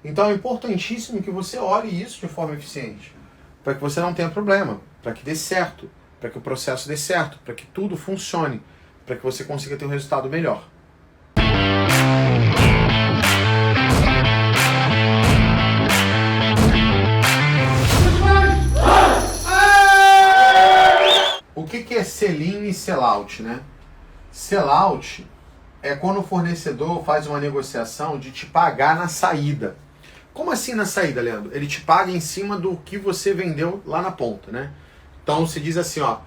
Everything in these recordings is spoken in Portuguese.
Então é importantíssimo que você olhe isso de forma eficiente, para que você não tenha problema, para que dê certo, para que o processo dê certo, para que tudo funcione, para que você consiga ter um resultado melhor. O que é sell-in e sell-out, né? Sell-out é quando o fornecedor faz uma negociação de te pagar na saída. Como assim na saída, Leandro? Ele te paga em cima do que você vendeu lá na ponta, né? Então se diz assim, ó,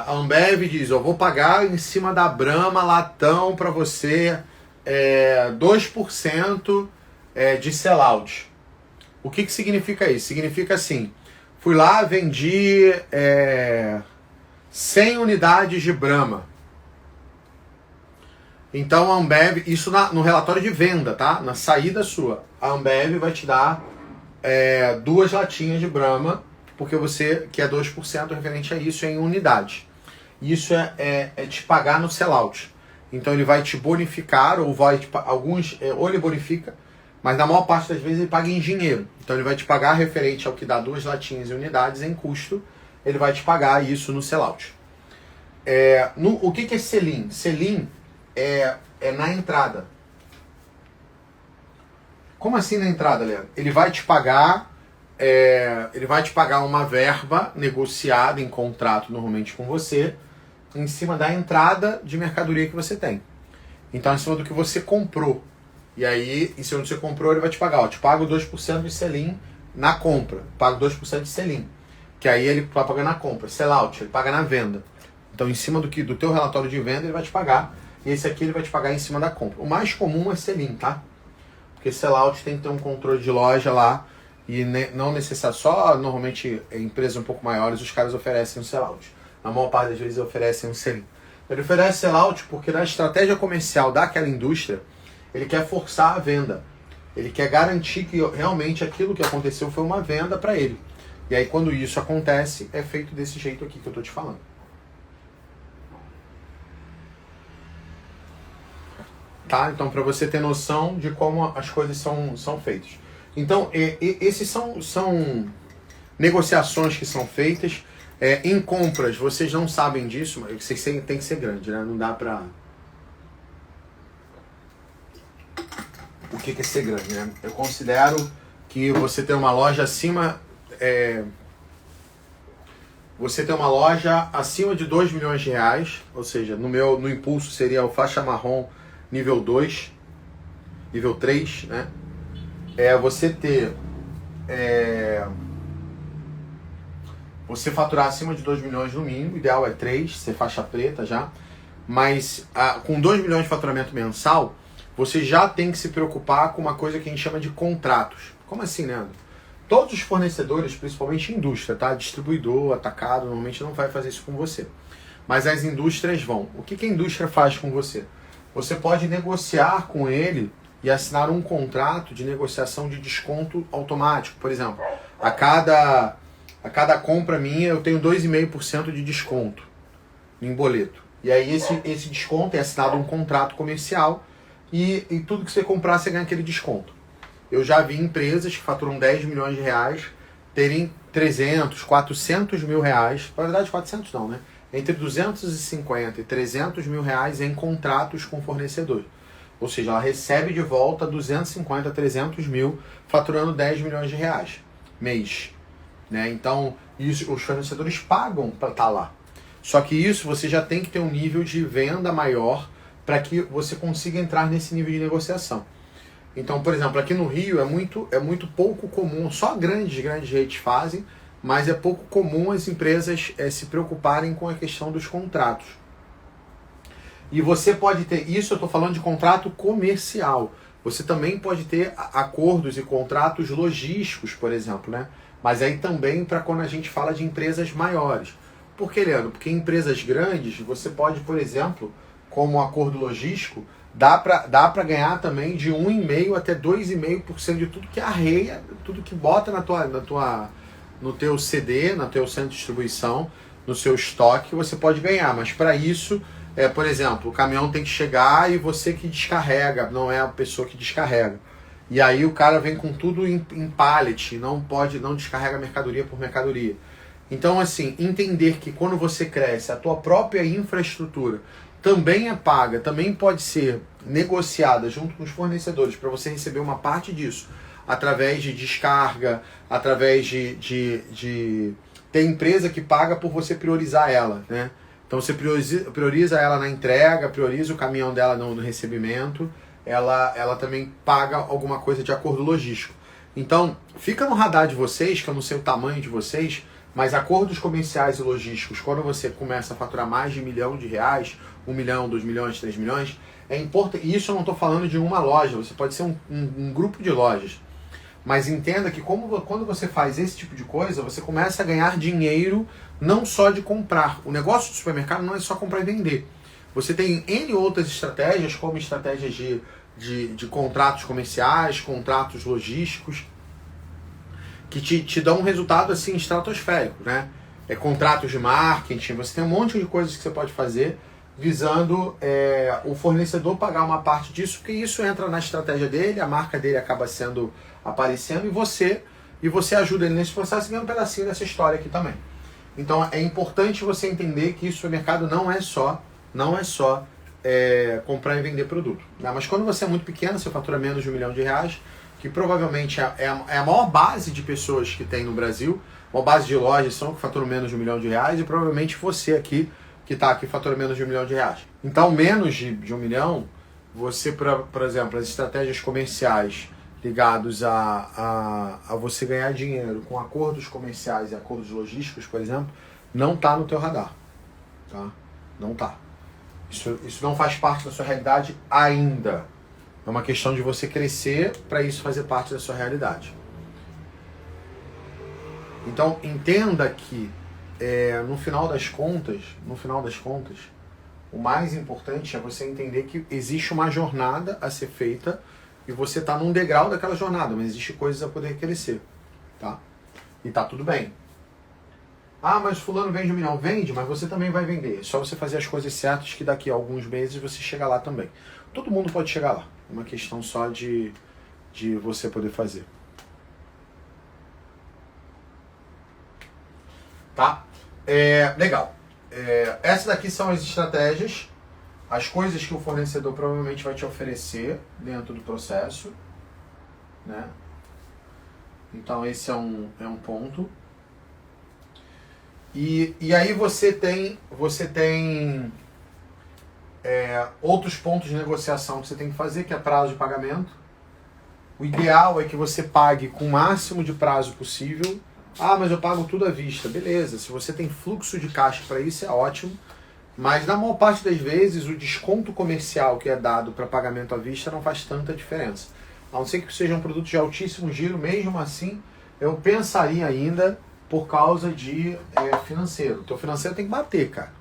a Ambev diz, eu vou pagar em cima da Brahma latão para você 2% de sell-out. O que significa isso? Significa assim, fui lá, vendi 100 unidades de Brahma. Então a Ambev, isso no relatório de venda, tá? Na saída sua, a Ambev vai te dar 2 latinhas de Brahma, porque você quer 2% referente a isso em unidade. Isso é te pagar no sellout. Então ele vai te bonificar, ou vai ou ele bonifica, mas na maior parte das vezes ele paga em dinheiro. Então ele vai te pagar referente ao que dá 2 latinhas em unidades em custo, ele vai te pagar isso no sellout. O que é sell-in? Sell-in é na entrada. Como assim na entrada, Leandro? Ele vai te pagar uma verba negociada em contrato normalmente com você em cima da entrada de mercadoria que você tem. Então, em cima do que você comprou. E aí, em cima do que você comprou, ele vai te pagar. Te pago 2% de sell-in na compra. Pago 2% de sell-in. Que aí ele vai pagar na compra. Sell-out, ele paga na venda. Então, em cima do teu relatório de venda, ele vai te pagar. E esse aqui ele vai te pagar em cima da compra. O mais comum é sell-in, tá? Porque sell-out tem que ter um controle de loja lá. E não necessário, só normalmente empresas um pouco maiores, os caras oferecem um sell-out. Na maior parte das vezes oferecem um sell-in. Ele oferece sell-out porque na estratégia comercial daquela indústria, ele quer forçar a venda. Ele quer garantir que realmente aquilo que aconteceu foi uma venda para ele. E aí quando isso acontece, é feito desse jeito aqui que eu estou te falando. Tá? Então, para você ter noção de como as coisas são feitas. Então, esses são negociações que são feitas. Em compras, vocês não sabem disso, mas vocês tem que ser grande, né? Não dá pra... O que é ser grande, né? Eu considero que você ter uma loja acima... Você ter uma loja acima de 2 milhões de reais, ou seja, no impulso seria o faixa marrom nível 2, nível 3, né? Você ter... Você faturar acima de 2 milhões no mínimo, o ideal é 3, ser faixa preta já, mas com 2 milhões de faturamento mensal, você já tem que se preocupar com uma coisa que a gente chama de contratos. Como assim, Leandro? Todos os fornecedores, principalmente indústria, tá? Distribuidor, atacado, normalmente não vai fazer isso com você. Mas as indústrias vão. O que a indústria faz com você? Você pode negociar com ele e assinar um contrato de negociação de desconto automático. Por exemplo, a cada compra minha eu tenho 2,5% de desconto em boleto. E aí esse desconto é assinado um contrato comercial e tudo que você comprar você ganha aquele desconto. Eu já vi empresas que faturam 10 milhões de reais terem 300, 400 mil reais, na verdade 400 não, né? Entre 250 e 300 mil reais em contratos com fornecedor. Ou seja, ela recebe de volta 250, 300 mil, faturando 10 milhões de reais mês. Né? Então, os fornecedores pagam para estar lá. Só que isso você já tem que ter um nível de venda maior para que você consiga entrar nesse nível de negociação. Então, por exemplo, aqui no Rio é muito pouco comum, só grandes redes fazem, mas é pouco comum as empresas se preocuparem com a questão dos contratos. E você pode ter, isso eu estou falando de contrato comercial, você também pode ter acordos e contratos logísticos, por exemplo, né? Mas aí também para quando a gente fala de empresas maiores. Por que, Leandro? Porque em empresas grandes você pode, por exemplo, como acordo logístico, dá para ganhar também de 1,5% até 2,5% de tudo que arreia, tudo que bota no teu CD, no teu centro de distribuição, no seu estoque, você pode ganhar. Mas para isso, por exemplo, o caminhão tem que chegar e você que descarrega, não é a pessoa que descarrega. E aí o cara vem com tudo em pallet, não descarrega mercadoria por mercadoria. Então, assim, entender que quando você cresce, a tua própria infraestrutura também é paga, também pode ser negociada junto com os fornecedores para você receber uma parte disso através de descarga, através de ter empresa que paga por você priorizar ela, né? Então você prioriza ela na entrega, prioriza o caminhão dela no recebimento, ela também paga alguma coisa de acordo logístico. Então, fica no radar de vocês, que eu não sei o tamanho de vocês, mas acordos comerciais e logísticos, quando você começa a faturar mais de R$1 milhão, 1 milhão, 2 milhões, 3 milhões, é importante. E isso eu não estou falando de uma loja, você pode ser um grupo de lojas. Mas entenda que quando você faz esse tipo de coisa, você começa a ganhar dinheiro não só de comprar. O negócio do supermercado não é só comprar e vender. Você tem N outras estratégias, como estratégias de contratos comerciais, contratos logísticos, que te dão um resultado assim estratosférico, né? Contratos de marketing, você tem um monte de coisas que você pode fazer visando o fornecedor pagar uma parte disso, porque isso entra na estratégia dele, a marca dele acaba aparecendo e você ajuda ele nesse processo e ganha um pedacinho dessa história aqui também. Então é importante você entender que o supermercado não é só comprar e vender produto, né? Mas quando você é muito pequeno, você fatura menos de R$1 milhão, que provavelmente é a maior base de pessoas que tem no Brasil, a maior base de lojas são que faturam menos de R$1 milhão, e provavelmente você aqui, que está aqui, fatura menos de R$1 milhão. Então, menos de R$1 milhão, você, por exemplo, as estratégias comerciais ligadas a você ganhar dinheiro com acordos comerciais e acordos logísticos, por exemplo, não está no teu radar. Tá? Não está. Isso não faz parte da sua realidade ainda. É uma questão de você crescer para isso fazer parte da sua realidade. Então, entenda que no final das contas, o mais importante é você entender que existe uma jornada a ser feita e você está num degrau daquela jornada, mas existe coisas a poder crescer, tá? E tá tudo bem. Ah, mas fulano vende R$1 milhão. Vende, mas você também vai vender. É só você fazer as coisas certas que daqui a alguns meses você chega lá também. Todo mundo pode chegar lá. É uma questão só de você poder fazer. Tá? Legal. Essas daqui são as estratégias, as coisas que o fornecedor provavelmente vai te oferecer dentro do processo, né? Então esse é um ponto. E aí você tem outros pontos de negociação que você tem que fazer, que é prazo de pagamento. O ideal é que você pague com o máximo de prazo possível. Ah, mas eu pago tudo à vista. Beleza, se você tem fluxo de caixa para isso é ótimo, mas na maior parte das vezes o desconto comercial que é dado para pagamento à vista não faz tanta diferença. A não ser que seja um produto de altíssimo giro, mesmo assim eu pensaria ainda por causa de financeiro. O teu financeiro tem que bater, cara.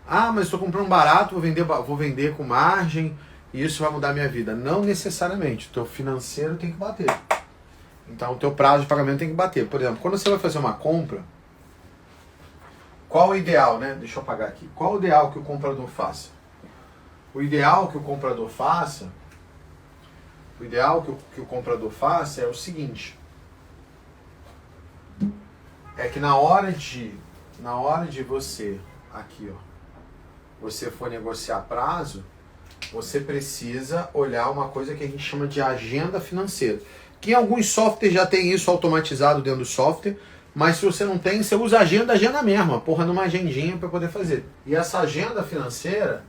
Ah, mas estou comprando barato, vou vender com margem e isso vai mudar a minha vida. Não necessariamente. O teu financeiro tem que bater. Então o teu prazo de pagamento tem que bater. Por exemplo, quando você vai fazer uma compra, qual o ideal, né? Deixa eu apagar aqui. Qual o ideal que o comprador faça? O ideal que o comprador faça é o seguinte. É que na hora de você, aqui ó, você for negociar prazo, você precisa olhar uma coisa que a gente chama de agenda financeira. Que em alguns softwares já tem isso automatizado dentro do software, mas se você não tem, você usa agenda mesmo, porra numa agendinha para poder fazer. E essa agenda financeira,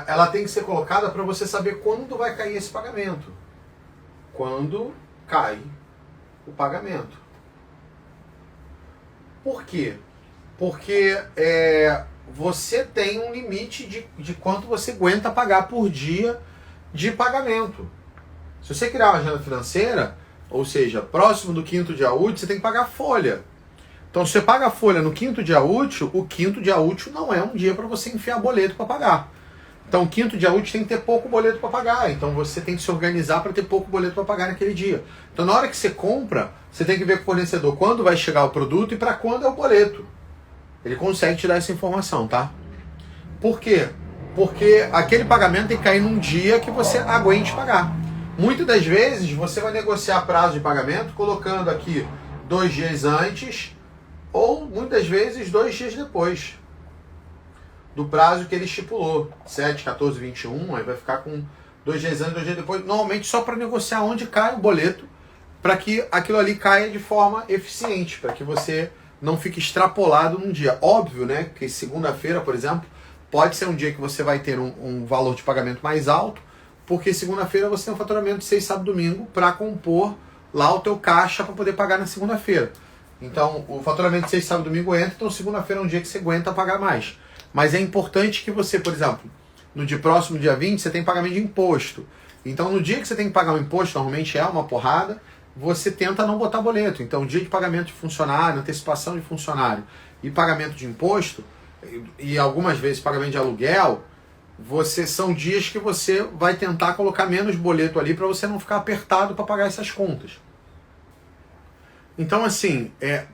ela tem que ser colocada para você saber quando vai cair esse pagamento. Quando cai o pagamento. Por quê? Porque você tem um limite de quanto você aguenta pagar por dia de pagamento. Se você criar uma agenda financeira, ou seja, próximo do 5º dia útil, você tem que pagar folha. Então, se você paga a folha no 5º dia útil, o 5º dia útil não é um dia para você enfiar boleto para pagar. Então, o 5º dia útil tem que ter pouco boleto para pagar. Então, você tem que se organizar para ter pouco boleto para pagar naquele dia. Então, na hora que você compra, você tem que ver com o fornecedor quando vai chegar o produto e para quando é o boleto. Ele consegue te dar essa informação, tá? Por quê? Porque aquele pagamento tem que cair num dia que você aguente pagar. Muitas das vezes você vai negociar prazo de pagamento colocando aqui 2 dias antes ou muitas vezes 2 dias depois do prazo que ele estipulou, 7, 14, 21, aí vai ficar com 2 dias antes, 2 dias depois, normalmente só para negociar onde cai o boleto, para que aquilo ali caia de forma eficiente, para que você não fique extrapolado num dia. Óbvio, né, que segunda-feira, por exemplo, pode ser um dia que você vai ter um valor de pagamento mais alto, porque segunda-feira você tem um faturamento de 6, sábado e domingo para compor lá o teu caixa para poder pagar na segunda-feira. Então, o faturamento de 6, sábado e domingo entra, então segunda-feira é um dia que você aguenta pagar mais. Mas é importante que você, por exemplo, no dia próximo, dia 20, você tem pagamento de imposto. Então, no dia que você tem que pagar o imposto, normalmente é uma porrada, você tenta não botar boleto. Então, dia de pagamento de funcionário, antecipação de funcionário e pagamento de imposto, e algumas vezes pagamento de aluguel, são dias que você vai tentar colocar menos boleto ali para você não ficar apertado para pagar essas contas. Então, assim,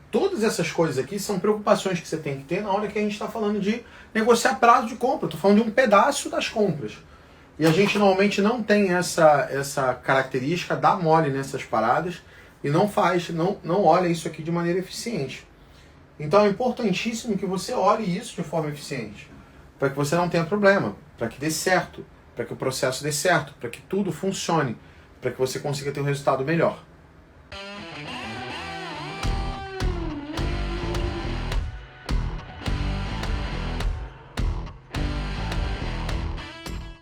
todas essas coisas aqui são preocupações que você tem que ter na hora que a gente está falando de negociar prazo de compra. Estou falando de um pedaço das compras. E a gente normalmente não tem essa característica, dá mole nessas paradas e não olha isso aqui de maneira eficiente. Então é importantíssimo que você olhe isso de forma eficiente, para que você não tenha problema, para que dê certo, para que o processo dê certo, para que tudo funcione, para que você consiga ter um resultado melhor.